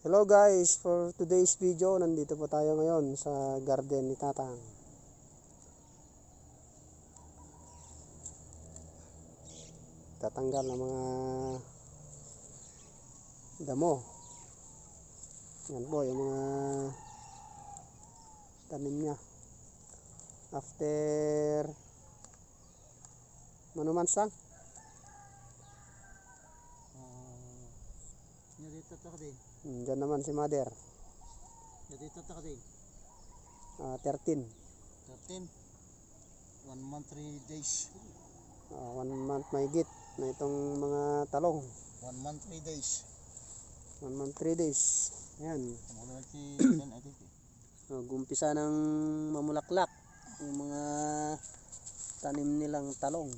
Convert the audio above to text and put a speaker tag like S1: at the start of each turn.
S1: Hello guys, for today's video, nandito po tayo ngayon sa garden ni Tatang. Tatanggal ng mga damo. Yan po yung mga tanim niya. After monuments lang.
S2: Dito ka din.
S1: Diyan naman si Mother.
S2: Dito ka din.
S1: 13.
S2: 13. 1 month 3 days.
S1: 1 month mahigit na itong mga talong.
S2: 1 month 3 days.
S1: 1 month 3 days. Ayan. Gumpisa ng mamulaklak yung mga tanim nilang talong.